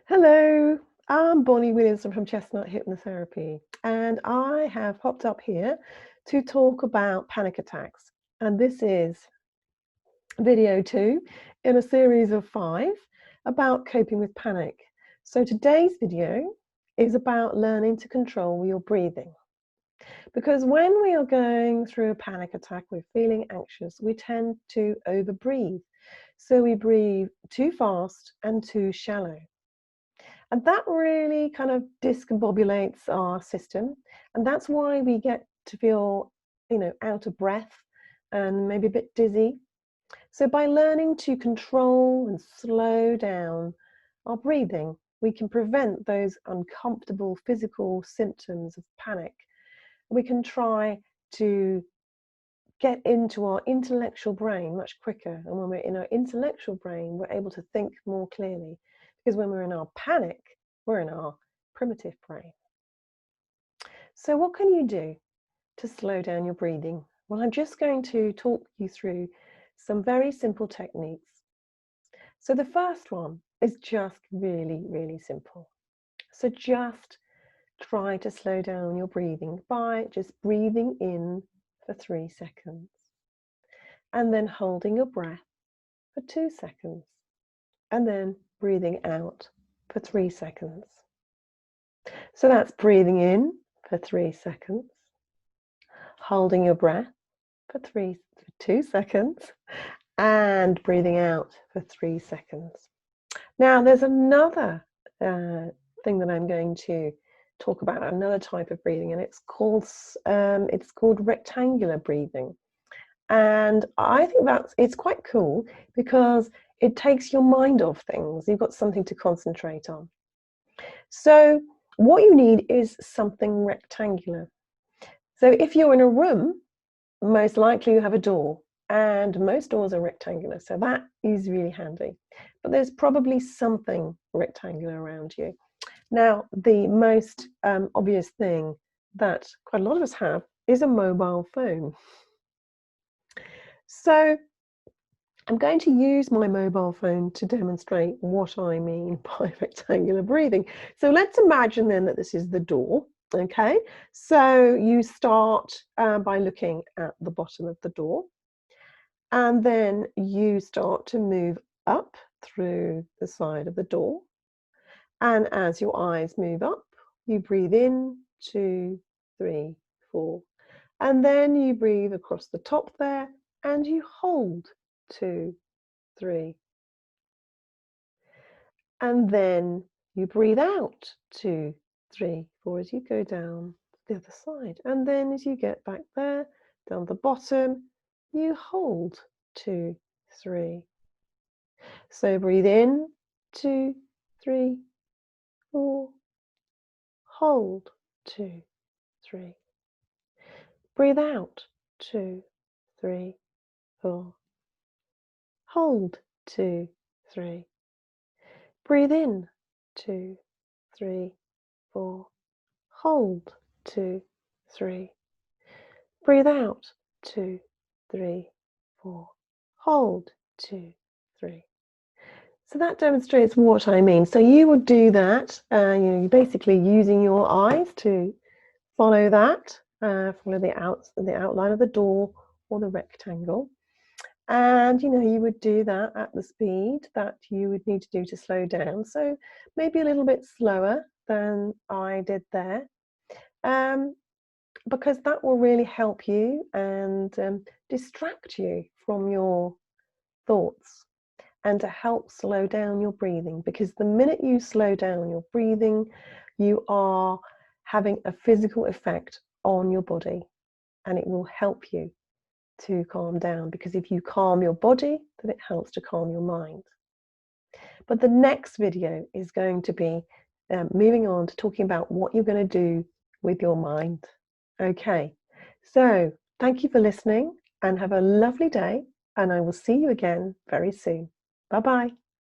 Hello, I'm Bonnie Williamson from Chestnut Hypnotherapy, and I have popped up here to talk about panic attacks. And this is video 2 in a series of 5 about coping with panic. So today's video is about learning to control your breathing. Because when we are going through a panic attack, we're feeling anxious, we tend to overbreathe. So we breathe too fast and too shallow. And that really kind of discombobulates our system. And that's why we get to feel, out of breath and maybe a bit dizzy. So by learning to control and slow down our breathing, we can prevent those uncomfortable physical symptoms of panic. We can try to get into our intellectual brain much quicker. And when we're in our intellectual brain, we're able to think more clearly. Because when we're in our panic, we're in our primitive brain. So what can you do to slow down your breathing? Well, I'm just going to talk you through some very simple techniques. So the first one is just really, really simple. So just try to slow down your breathing by just breathing in for 3 seconds and then holding your breath for 2 seconds and then breathing out for 3 seconds. So that's breathing in for 3 seconds, holding your breath for 2 seconds, and breathing out for 3 seconds. Now, there's another thing that I'm going to talk about, another type of breathing, and it's called rectangular breathing. And I think it's quite cool because it takes your mind off things. You've got something to concentrate on. So what you need is something rectangular. So if you're in a room, most likely you have a door, and most doors are rectangular, so that is really handy. But there's probably something rectangular around you. Now, the most obvious thing that quite a lot of us have is a mobile phone. So I'm going to use my mobile phone to demonstrate what I mean by rectangular breathing. So let's imagine then that this is the door. Okay, so you start by looking at the bottom of the door, and then you start to move up through the side of the door. And as your eyes move up, you breathe in, 2, 3, 4. And then you breathe across the top there and you hold 2, 3. And then you breathe out 2, 3, 4 as you go down the other side. And then as you get back there, down the bottom, you hold 2, 3. So breathe in, 2, 3, 4. Hold 2, 3. Breathe out 2, 3, 4. Hold 2, 3. Breathe in 2, 3, 4. Hold 2, 3. Breathe out 2, 3, 4. Hold 2, 3. So that demonstrates what I mean. So you would do that. You're basically using your eyes to follow that, follow the outline of the door or the rectangle. And you would do that at the speed that you would need to do to slow down. So maybe a little bit slower than I did there, because that will really help you and distract you from your thoughts and to help slow down your breathing. Because the minute you slow down your breathing, you are having a physical effect on your body, and it will help you to calm down, because if you calm your body, then it helps to calm your mind. But the next video is going to be moving on to talking about what you're going to do with your mind. Okay, so thank you for listening and have a lovely day, and I will see you again very soon. Bye-bye.